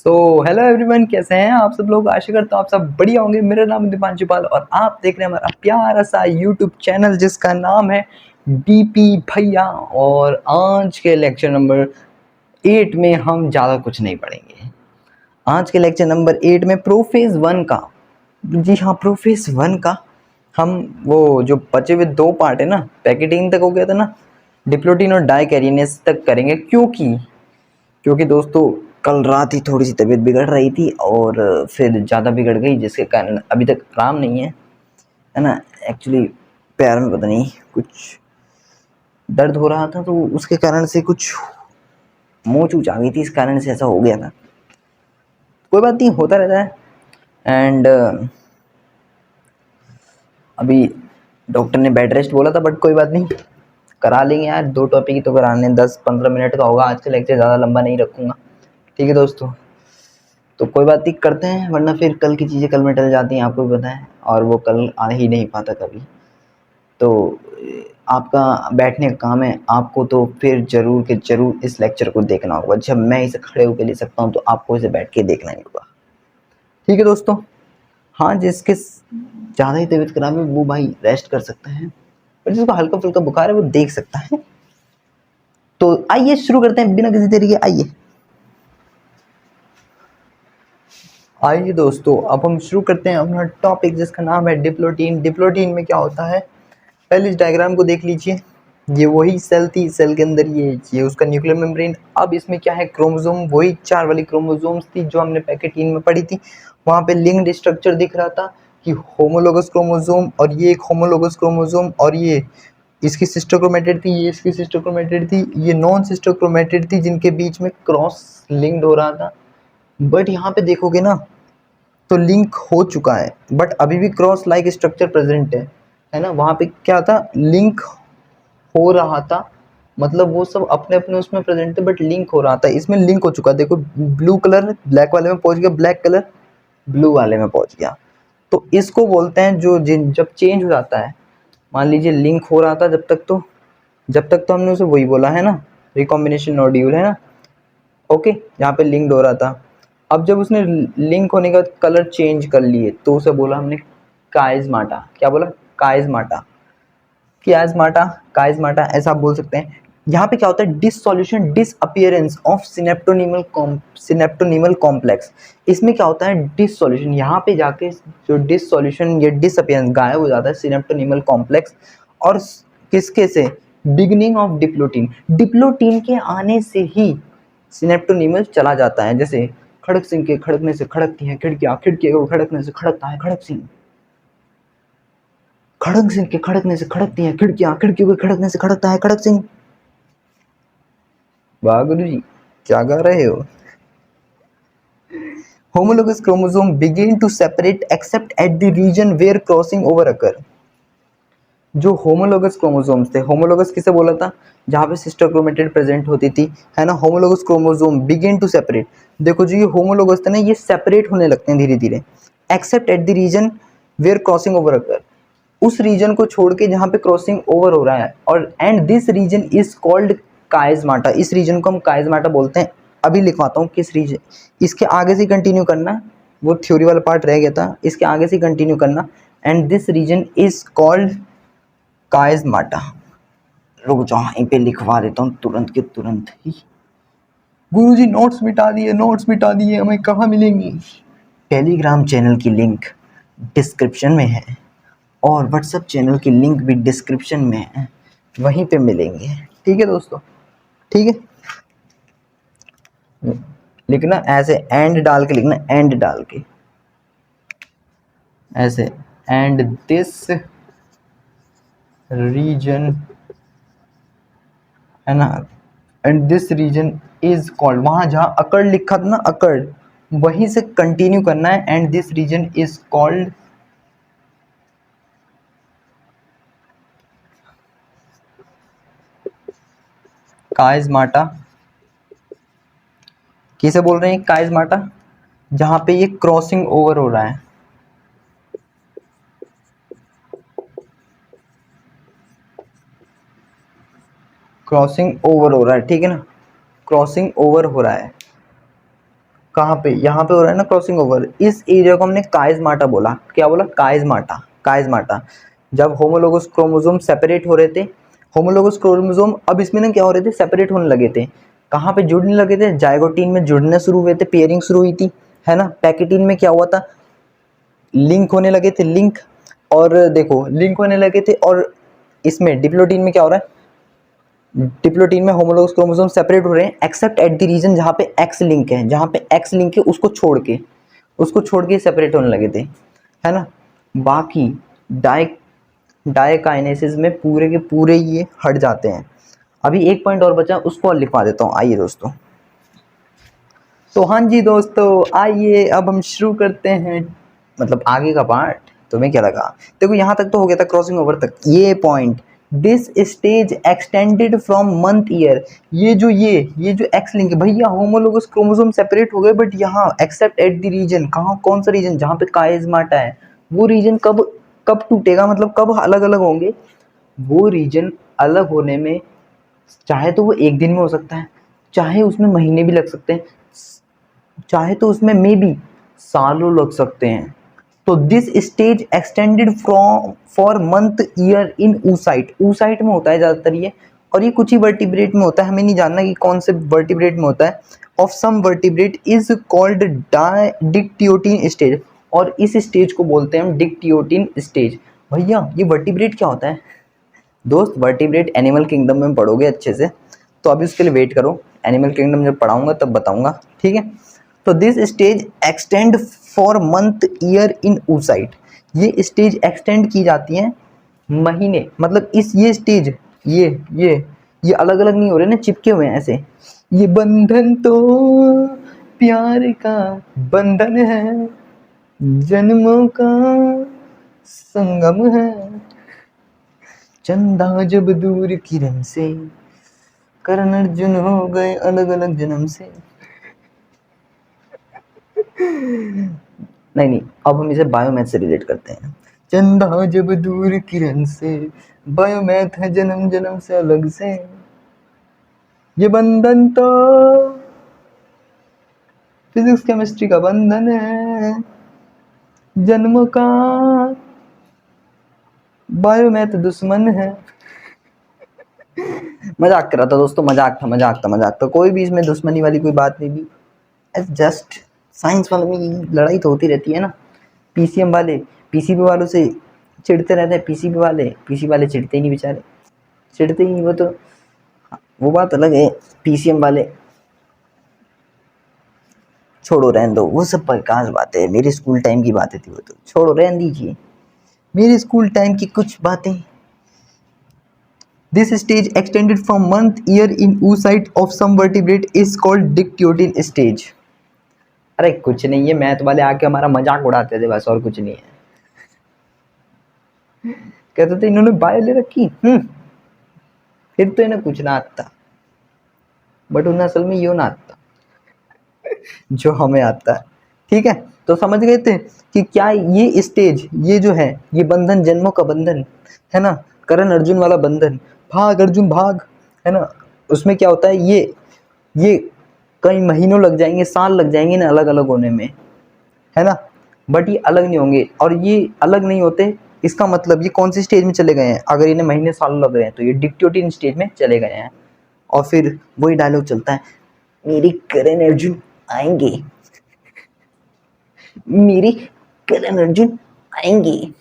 So hello everyone, कैसे हैं आप सब लोग। आशा करता हूँ आप सब बढ़िया होंगे। मेरा नाम है दीपांशु पाल और आप देख रहे हैं हमारा प्यारा सा यूट्यूब चैनल जिसका नाम है डीपी भैया। और आज के लेक्चर नंबर 8 में हम ज़्यादा कुछ नहीं पढ़ेंगे। आज के लेक्चर नंबर 8 में प्रोफेज 1 का, जी हाँ प्रोफेज 1 का हम वो जो बचे हुए 2 पार्ट है ना, पैकेटिंग तक हो गया था ना, डिप्लोटीन और डाइकैरिनेस तक करेंगे। क्योंकि दोस्तों कल रात ही थोड़ी सी तबीयत बिगड़ रही थी और फिर ज़्यादा बिगड़ गई, जिसके कारण अभी तक आराम नहीं है ना। एक्चुअली पैर में पता नहीं कुछ दर्द हो रहा था, तो उसके कारण से कुछ मोच ऊँच आ गई थी, इस कारण से ऐसा हो गया था। कोई बात नहीं, होता रहता है। एंड अभी डॉक्टर ने बेड रेस्ट बोला था, बट कोई बात नहीं, करा लेंगे यार। 2 टॉपिक ही तो कराने, 10-15 मिनट का होगा आज का लेक्चर, ज़्यादा लंबा नहीं रखूँगा। ठीक है दोस्तों, तो कोई बात नहीं, करते हैं, वरना फिर कल की चीज़ें कल में टल जाती हैं, आपको भी पता है, और वो कल आ ही नहीं पाता कभी। तो आपका बैठने का काम है, आपको तो फिर ज़रूर के ज़रूर इस लेक्चर को देखना होगा। जब मैं इसे खड़े होकर ले सकता हूँ तो आपको इसे बैठ के देखना ही होगा। ठीक है दोस्तों। हाँ, जिसके ज़्यादा ही तबीयत खराब है वो भाई रेस्ट कर सकता है, और जिसको हल्का फुल्का बुखार है वो देख सकता है। तो आइए शुरू करते हैं बिना किसी देरी के। आइए दोस्तों, अब हम शुरू करते हैं अपना टॉपिक जिसका नाम है डिप्लोटीन। डिप्लोटीन में क्या होता है, पहले इस डायग्राम को देख लीजिए। ये वही सेल थी, सेल के अंदर ये उसका न्यूक्लियर मेम्ब्रेन। अब इसमें क्या है, क्रोमोसोम, वही 4 वाली क्रोमोसोम्स थी जो हमने पैकेट 3 में पढ़ी थी। वहाँ पे लिंक्ड स्ट्रक्चर दिख रहा था कि होमोलोगस क्रोमोसोम, और ये एक होमोलोगस क्रोमोसोम, और ये इसकी सिस्टर क्रोमेटिड थी, ये इसकी सिस्टर क्रोमेटिड थी, ये नॉन सिस्टर क्रोमेटिड थी, जिनके बीच में क्रॉस लिंक्ड हो रहा था। बट यहाँ पे देखोगे ना, तो लिंक हो चुका है, बट अभी भी क्रॉस लाइक स्ट्रक्चर प्रेजेंट है ना। वहाँ पे क्या था, लिंक हो रहा था, मतलब वो सब अपने अपने उसमें प्रेजेंट थे, बट लिंक हो रहा था। इसमें लिंक हो चुका है, देखो ब्लू कलर ब्लैक वाले में पहुंच गया, ब्लैक कलर ब्लू वाले में पहुंच गया। तो इसको बोलते हैं जो जब चेंज हो जाता है, मान लीजिए लिंक हो रहा था जब तक तो हमने उसे वही बोला है ना, रिकॉम्बिनेशन नोड्यूल है ना। ओके, यहाँ पे लिंक्ड हो रहा था। अब जब उसने लिंक होने के बाद कलर चेंज कर लिए तो उसे बोला हमने काइजमाटा। क्या बोला, काइजमाटा, कियाजमाटा, काइजमाटा, ऐसा आप बोल सकते हैं। यहाँ पे क्या होता है, डिससॉल्यूशन, डिसअपियरेंस ऑफ सिनेप्टोनीमल कॉम्प्लेक्स। इसमें क्या होता है, डिससॉल्यूशन, यहाँ पे जाके जो डिससॉल्यूशन या डिसअपियरेंस गायब हो जाता है सिनेप्टोनीमल कॉम्प्लेक्स। और किसके से, बिगिनिंग ऑफ डिप्लोटीन, डिप्लोटीन के आने से ही सिनेप्टोनीमल चला जाता है। जैसे खड़क सिंह के खड़कने से खड़कती हैं खिड़कियां, खिड़की के खड़कने से खड़कता है खड़क सिंह, खड़क सिंह के खड़कने से खड़कती हैं खिड़कियां, खिड़कियों के खड़कने से खड़कता है खड़क सिंह। वाह गुरु जी, क्या गा रहे हो। Homologous chromosome begin to separate except at the region where crossing over occur. जो होमोलोगस क्रोमोसोम्स थे, होमोलोगस किसे बोला था, जहाँ पे सिस्टर क्रोमेटिड प्रेजेंट होती थी, है ना। Homologous chromosome begin to separate, देखो जो ये होमोलोगस थे ना, ये सेपरेट होने लगते हैं धीरे धीरे, except at the region where crossing over occur, उस रीजन को छोड़ के जहाँ पे क्रॉसिंग ओवर हो रहा है। और and this region is called chiasmata, इस रीजन को हम काइजमाटा बोलते हैं। अभी लिखवाता हूँ किस रीजन, इसके आगे से कंटिन्यू करना, वो थ्योरी वाला पार्ट रह गया था, इसके आगे से कंटिन्यू करना। And this region is called chiasmata. रुक जाओ, यहीं पे लिखवा देता हूँ तुरंत के तुरंत ही। गुरुजी नोट्स मिटा दिए, नोट्स मिटा दिए, हमें कहाँ मिलेंगी। टेलीग्राम चैनल की लिंक डिस्क्रिप्शन में है, और व्हाट्सएप चैनल की लिंक भी डिस्क्रिप्शन में है, वहीं पे मिलेंगे। ठीक है दोस्तों, ठीक है। लिखना ऐसे, एंड डाल के लिखना, एंड डाल के ऐसे, एंड दिस रीजन, है ना, and this region is called, वहां जहां अकड़ लिखा था ना, अकड़, वहीं से कंटिन्यू करना है। And this region is called chiasmata. किसे बोल रहे हैं काइजमाटा, जहां पे ये क्रॉसिंग ओवर हो रहा है, क्रॉसिंग ओवर हो रहा है, ठीक है ना, क्रॉसिंग ओवर हो रहा है। कहाँ पे, यहाँ पे हो रहा है ना क्रॉसिंग ओवर। इस एरिया को हमने काइज़माटा बोला। क्या बोला? काइज़माटा, काइज़माटा। जब होमोलोगस क्रोमोसोम सेपरेट हो रहे थे, होमोलोगस क्रोमोसोम अब इसमें ना क्या हो रहे थे, सेपरेट होने लगे थे। कहाँ पे जुड़ने लगे थे? जाइगोटीन में जुड़ने शुरू हुए थे, पेयरिंग शुरू हुई थी, है ना। पैकेटीन में क्या हुआ था? लिंक होने लगे थे, लिंक। और देखो लिंक होने लगे थे। और इसमें डिप्लोटीन में क्या हो रहा है? डिप्लोटीन में होमोलोगस क्रोमोसोम सेपरेट हो रहे हैं एक्सेप्ट एट द रीजन जहाँ पे एक्स लिंक है, जहाँ पे एक्स लिंक है उसको छोड़ के सेपरेट होने लगे थे, है ना। बाकी डायकाइनेसिस में पूरे के पूरे ये हट जाते हैं। अभी एक पॉइंट और बचा, उसको और लिखवा देता हूँ। आइए दोस्तों, तो हाँ जी दोस्तों, आइए अब हम शुरू करते हैं मतलब आगे का पार्ट। तुम्हें क्या लगा? देखो यहाँ तक तो हो गया था, क्रॉसिंग ओवर तक, ये point. This stage extended from month year. ये जो एक्स लिंक है भैया, होमोलोगस क्रोमोसोम सेपरेट हो गए, बट यहाँ एक्सेप्ट एट द रीजन, कहाँ, कौन सा रीजन? जहाँ पे काइज़माटा है। वो रीजन कब कब टूटेगा, मतलब कब अलग अलग होंगे? वो रीजन अलग होने में चाहे तो वो एक दिन में हो सकता है, चाहे उसमें महीने भी लग सकते हैं, चाहे तो उसमें मे बी सालों लग सकते हैं। तो this stage extended from for month year in oocyte। oocyte में होता है ज़्यादातर ये, और ये कुछ ही वर्टिब्रेट में होता है, हमें नहीं जानना कि कौन से वर्टिब्रेट में होता है। Of some vertebrate is called dictyotene stage. और इस स्टेज को बोलते हैं हम डिक्टियोटिन स्टेज। भैया ये वर्टिब्रेट क्या होता है दोस्त? वर्टिब्रेट एनिमल किंगडम में पढ़ोगे अच्छे से, तो अभी उसके लिए वेट करो, एनिमल किंगडम जब पढ़ाऊंगा तब बताऊंगा, ठीक है। तो this stage extend for month year in oocyte। ये स्टेज एक्सटेंड की जाती हैं महीने, मतलब इस ये स्टेज, ये अलग अलग नहीं हो रहे ना, चिपके हुए हैं ऐसे। ये बंधन तो प्यार का बंधन है, जन्मों का संगम है, चंदा जब दूर किरण से, करण अर्जुन हो गए अलग अलग जन्म से। नहीं, अब हम इसे बायोमैथ से रिलेट करते हैं। चंदा जब दूर किरण से, बायोमैथ है जन्म जन्म से अलग से, ये बंधन तो फिजिक्स केमिस्ट्री का बंधन है, जन्मों का बायोमैथ दुश्मन है। मजाक कर रहा था दोस्तों, मजाक था। कोई भी इसमें दुश्मनी वाली कोई बात नहीं थी। जस्ट साइंस वालों में लड़ाई तो होती रहती है ना। पीसीएम वाले पीसीबी वालों से चिढ़ते रहते हैं, पीसीबी वाले चिढ़ते ही नहीं बेचारे, चिढ़ते ही नहीं। वो बात अलग है। पीसीएम वाले छोड़ो, रहने दो, वो सब प्रकाश बातें है, मेरे स्कूल टाइम की बातें थी, वो तो छोड़ो, रहने दीजिए मेरे स्कूल टाइम की कुछ बातें। This stage extended from month year in oocyte of some vertebrate is called dictyotene stage. अरे कुछ नहीं है, मैथ वाले आके हमारा मजाक उड़ाते थे बस, और कुछ नहीं है। कहते थे इन्होंने बायो ले रखी, फिर तो इन्हें कुछ ना आता, बट उन्हें असल में यो ना आता जो हमें आता है, ठीक है। तो समझ गए थे कि क्या ये स्टेज, ये जो है, ये बंधन जन्मों का बंधन है ना, करण अर्जुन वाला बंधन, भाग अर्जुन भाग, है ना। उसमें क्या होता है, ये कई महीनों लग जाएंगे, साल लग जाएंगे ना अलग अलग होने में, है ना। बट ये अलग नहीं होंगे, और ये अलग नहीं होते, इसका मतलब ये कौन सी स्टेज में चले गए हैं? अगर इन्हें महीने साल लग रहे हैं तो ये डिक्टियोटिन स्टेज में चले गए हैं। और फिर वही डायलॉग चलता है, मेरे करण अर्जुन आएंगे, मेरे करण अर्जुन आएंगे।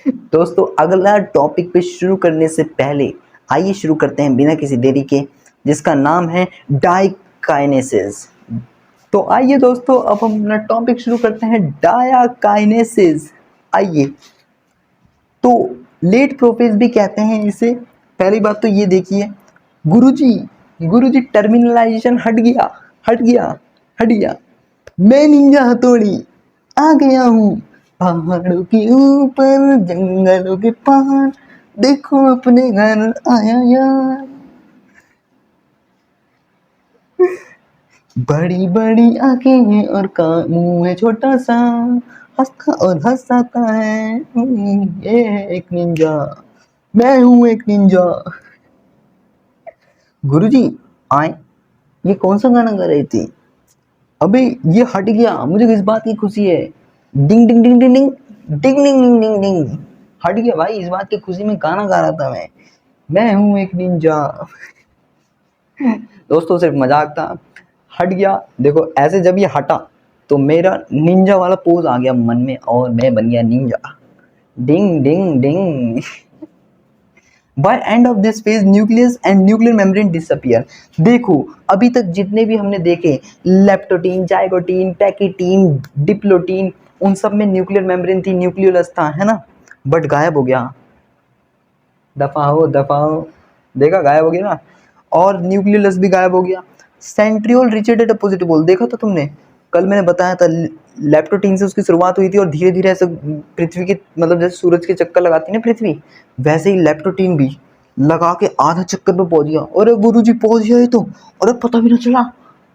दोस्तों अगला टॉपिक पे शुरू करने से पहले आइए शुरू करते हैं बिना किसी देरी के, जिसका नाम है डायकाइनेसिस। तो आइए दोस्तों, अब हम अपना टॉपिक शुरू करते हैं, डायकाइनेसिस। आइए, तो लेट प्रोफेज भी कहते हैं इसे। पहली बात तो ये देखिए, गुरुजी टर्मिनलाइजेशन हट गया। मैं निंजा हथौड़ी आ गया हूँ, पहाड़ों के ऊपर जंगलों के पार, देखो अपने घर आया यार। बड़ी बड़ी आंखें हैं और मुंह है छोटा सा, हंसता और हंसाता है, ये है एक निंजा, मैं हूँ एक निंजा। गुरुजी आए, ये कौन सा गाना गा रही थी? अबे ये हट गया, मुझे इस बात की खुशी है। डिंग ding ding ding ding ding ding ding ding डिंग, हट गया भाई। इस बात की खुशी में गाना गा रहा था मैं हूं एक निंजा। दोस्तों सिर्फ मजाक था, हट गया। देखो ऐसे जब ये हटा तो मेरा निंजा वाला पोज आ गया मन में और मैं बन गया ninja. Ding ding ding. By end of this phase nucleus and nuclear membrane disappear. देखो अभी तक जितने भी हमने देखे, लेप्टोटीन, जाइगोटीन, पैकिटीन, डिप्लोटीन, उन सब में न्यूक्लियर मेम्ब्रेन थी, न्यूक्लियोलस था, है ना, बट गायब हो गया। दफा हो, देखा गायब हो गया ना। और न्यूक्लियोलस भी गायब हो गया। सेंट्रियोल रिचेटेड अपोजिट पोल, देखा था तुमने, कल मैंने बताया था। लेप्टोटीन से उसकी शुरुआत हुई थी और धीरे धीरे ऐसे पृथ्वी के, मतलब जैसे सूरज के चक्कर लगाती है ना पृथ्वी, वैसे ही लेप्टोटीन भी लगा के आधा चक्कर पे पहुंच गया। अरे गुरुजी पहुंच गया ये तो, अरे पता भी ना चला।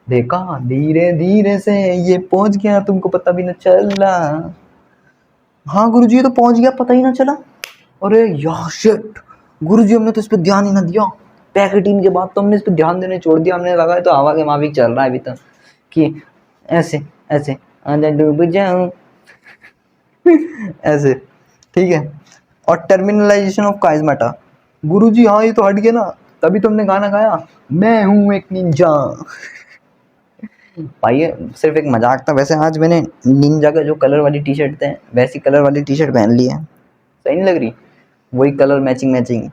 देखा धीरे धीरे से ये पहुंच गया, तुमको पता भी ना चला। हाँ गुरुजी ये तो पहुंच गया, पता ही ना चला। अरे यार शिट, गुरुजी हमने तो इस पे ध्यान ही ना दिया। पैकेटिंग के बाद तो हमने इस पे ध्यान देने छोड़ दिया, हमने लगा तो हवा के माफिक चल रहा है अभी तक कि ऐसे ऐसे अंदर डूब जाऊं। ऐसे ठीक है। और टर्मिनलाइजेशन ऑफ काइजमाटा, गुरुजी हाँ ये तो हट गया ना, तभी तुमने गाना गाया मैं हूं एक निंजा। भाई ये सिर्फ एक मजाक था। वैसे आज मैंने निंजा का जो कलर वाली टी शर्ट थे वैसी कलर वाली टी शर्ट पहन ली है, सही नहीं लग रही, वही कलर मैचिंग मैचिंग,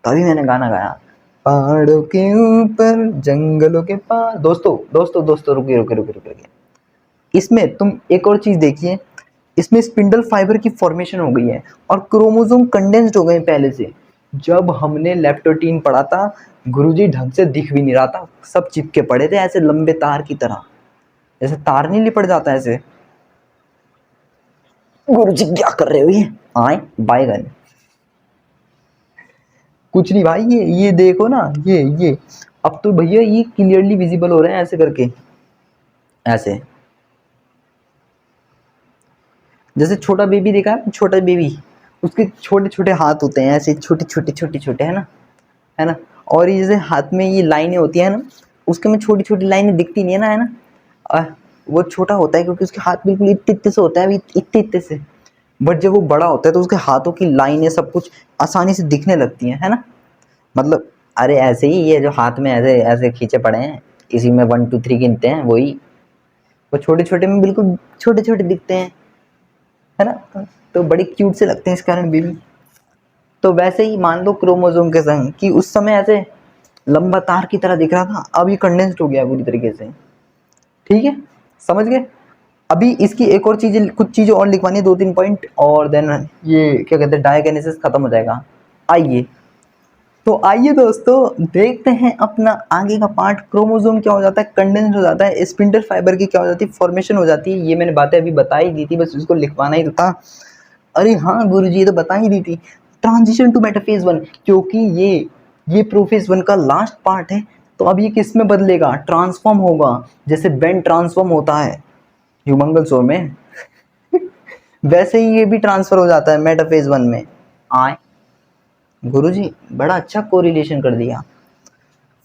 तभी मैंने गाना गाया पहाड़ों के ऊपर जंगलों के पार। दोस्तों दोस्तों दोस्तों रुकिए रुकिए रुकिए रुकिए रुकिए। इसमें तुम एक और चीज देखिए, इसमें स्पिंडल फाइबर की फॉर्मेशन हो गई है और क्रोमोसोम कंडेंस्ड हो गए पहले से। जब हमने लेप्टोटीन पढ़ा था गुरुजी ढंग से दिख भी नहीं रहा था, सब चिपके पड़े थे ऐसे लंबे तार की तरह, जैसे तार नहीं लिपट जाता ऐसे। गुरुजी क्या कर रहे हो ये, आए बायगन। कुछ नहीं भाई, ये देखो ना, ये अब तो भैया ये क्लियरली विजिबल हो रहे हैं ऐसे करके, ऐसे जैसे छोटा बेबी देखा है, छोटा बेबी उसके छोटे छोटे हाथ होते हैं ऐसे छोटे छोटे छोटे छोटे, है ना, है ना। और ये जैसे हाथ में ये लाइनें होती है ना, उसके में छोटी छोटी लाइनें दिखती नहीं है ना, है ना। वो छोटा होता है क्योंकि उसके हाथ बिल्कुल इतने इतने से होता है, इतने इतने से। बट जब वो बड़ा होता है तो उसके हाथों की लाइनें सब कुछ आसानी से दिखने लगती हैं, है ना। मतलब अरे ऐसे ही ये जो हाथ में ऐसे ऐसे खींचे पड़े हैं, इसी में 1 2 3 गिनते हैं, वही वो छोटे छोटे में बिल्कुल छोटे छोटे दिखते हैं, है ना। तो बड़े क्यूट से लगते हैं इस कारण बेबी। तो वैसे ही मान लो क्रोमोसोम के संग कि उस समय ऐसे लंबा तार की तरह दिख रहा था, अब ये कंडेंस्ड हो गया पूरी तरीके से, ठीक है, समझ गए। अभी इसकी एक और चीजें, कुछ चीजें और लिखवानी है, 2 3 पॉइंट, और देन ये क्या कहते हैं डायगेनेसिस खत्म हो जाएगा। आइए तो आइए दोस्तों देखते हैं अपना आगे का पार्ट। क्रोमोसोम क्या हो जाता है, कंडेंस हो जाता है, स्पिंडल फाइबर की क्या हो जाती है, फॉर्मेशन हो जाती है। ये मैंने बातें अभी बता ही दी थी, बस इसको लिखवाना ही तो था। अरे हाँ गुरुजी ये तो बता ही दी थी। ट्रांजिशन टू मेटाफेज 1, क्योंकि ये प्रोफेज 1 का लास्ट पार्ट है, तो अब ये किस में बदलेगा, ट्रांसफॉर्म होगा, जैसे बेन ट्रांसफॉर्म होता है ह्यूमंगल सोर में। वैसे ही ये भी ट्रांसफर हो जाता है मेटाफेज 1 में। आए गुरुजी बड़ा अच्छा कोरिलेशन कर दिया।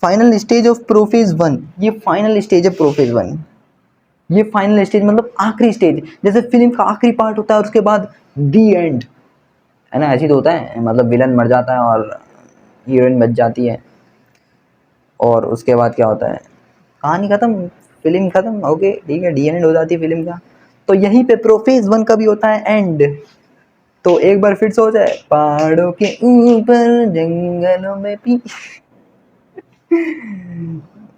फाइनल स्टेज ऑफ प्रोफेज 1, ये फाइनल स्टेज है प्रोफेज 1। ये फाइनल स्टेज मतलब आखिरी स्टेज, जैसे फिल्म का आखिरी पार्ट होता है और उसके बाद दी एंड, है ना, ऐसी तो होता है, मतलब विलन मर जाता है और हीरोइन बच जाती है, और उसके बाद क्या होता है, कहानी खत्म, फिल्म खत्म, ओके ठीक है, डी एंड हो जाती है फिल्म का। तो यहीं पे प्रोफेज 1 का भी होता है एंड। तो एक बार फिर से हो जाए, पहाड़ों के ऊपर जंगलों में पी।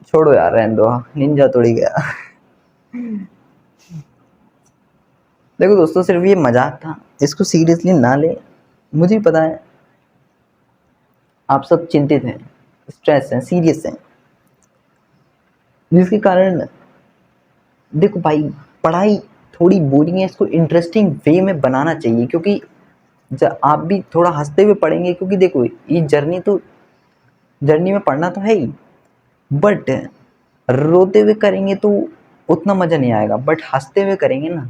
छोड़ो यार रहने दो, निंजा तोड़ी गया। देखो दोस्तों सिर्फ ये मजाक था, इसको सीरियसली ना ले। मुझे पता है आप सब चिंतित हैं, स्ट्रेस हैं, सीरियस हैं, जिसके कारण देखो भाई पढ़ाई थोड़ी बोरिंग है, इसको इंटरेस्टिंग वे में बनाना चाहिए, क्योंकि जब आप भी थोड़ा हंसते हुए पढ़ेंगे, क्योंकि देखो ये जर्नी में पढ़ना तो है ही, बट रोते हुए करेंगे तो उतना मज़ा नहीं आएगा, बट हंसते हुए करेंगे ना,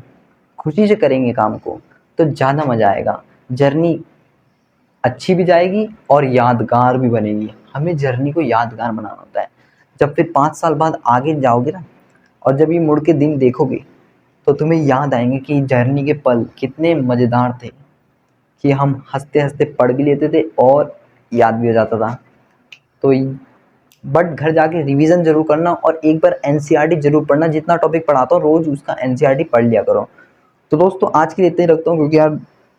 खुशी से करेंगे काम को, तो ज़्यादा मज़ा आएगा। जर्नी अच्छी भी जाएगी और यादगार भी बनेगी। हमें जर्नी को यादगार बनाना होता है। जब फिर 5 साल बाद आगे जाओगे ना और जब ये मुड़ के दिन देखोगे तो तुम्हें याद आएंगे कि जर्नी के पल कितने मज़ेदार थे, कि हम हंसते हंसते पढ़ भी लेते थे और याद भी हो जाता था। तो बट घर जाके रिवीजन जरूर करना और एक बार एनसीईआरटी जरूर पढ़ना। जितना टॉपिक पढ़ाता हूँ रोज उसका एनसीईआरटी पढ़ लिया करो। तो दोस्तों आज के लिए इतना ही रखता हूँ, क्योंकि यार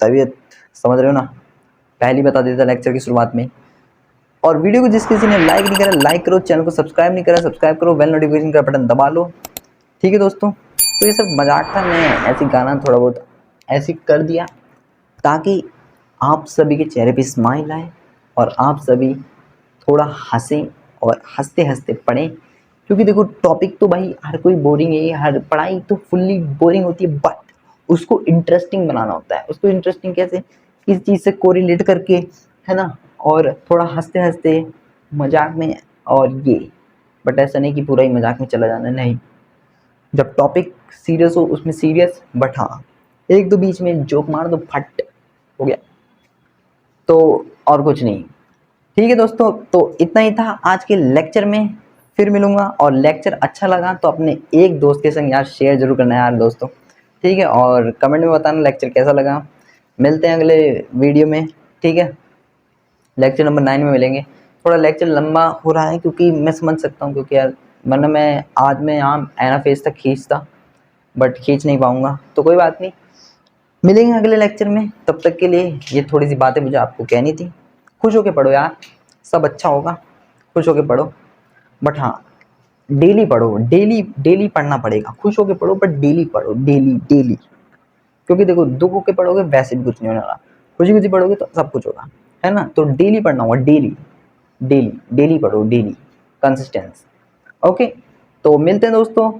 तबीयत समझ रहे हो ना, पहले ही बता देता लेक्चर की शुरुआत में। और वीडियो को जिस किसी ने लाइक नहीं करा लाइक करो, चैनल को सब्सक्राइब नहीं करा सब्सक्राइब करो, बेल नोटिफिकेशन का बटन दबा लो। ठीक है दोस्तों, तो ये सब मजाक था, मैं ऐसे गाना थोड़ा बहुत ऐसे कर दिया ताकि आप सभी के चेहरे पे स्माइल आए और आप सभी थोड़ा हंसें और हंसते हंसते पढ़ें। क्योंकि देखो टॉपिक तो भाई हर कोई बोरिंग है, हर पढ़ाई तो फुल्ली बोरिंग होती है, बट उसको इंटरेस्टिंग बनाना होता है। उसको इंटरेस्टिंग कैसे, किसी चीज़ से कोरिलेट करके, है ना, और थोड़ा हंसते हंसते मजाक में। और ये बट ऐसा नहीं कि पूरा ही मजाक में चला जाना, नहीं। जब टॉपिक सीरियस हो उसमें सीरियस, बट हाँ एक दो बीच में जोक मार दो, फट हो गया। तो और कुछ नहीं। ठीक है दोस्तों, तो इतना ही था आज के लेक्चर में। फिर मिलूंगा, और लेक्चर अच्छा लगा तो अपने एक दोस्त के संग यार शेयर जरूर करना यार दोस्तों। ठीक है, और कमेंट में बताना लेक्चर कैसा लगा। मिलते हैं अगले वीडियो में। ठीक है, लेक्चर नंबर 9 में मिलेंगे। थोड़ा लेक्चर लंबा हो रहा है क्योंकि मैं समझ सकता हूँ, क्योंकि यार वरना मैं आज मैं यहाँ एना फेस तक खींचता, बट खींच नहीं पाऊँगा। तो कोई बात नहीं, मिलेंगे अगले लेक्चर में। तब तक के लिए ये थोड़ी सी बातें मुझे आपको कहनी थी। खुश होके पढ़ो यार, सब अच्छा होगा, खुश होके पढ़ो। बट हाँ डेली पढ़ो, डेली डेली पढ़ना पड़ेगा। खुश होके पढ़ो बट डेली पढ़ो, डेली डेली। क्योंकि देखो दुख होके पढ़ोगे वैसे भी कुछ नहीं होने वाला, खुशी खुशी पढ़ोगे तो सब कुछ होगा, है ना। तो डेली पढ़ना होगा, डेली डेली डेली पढ़ो, डेली कंसिस्टेंस। ओके, तो मिलते हैं दोस्तों,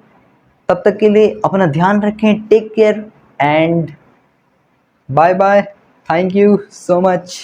तब तक के लिए अपना ध्यान रखें, take care and bye bye. Thank you so much.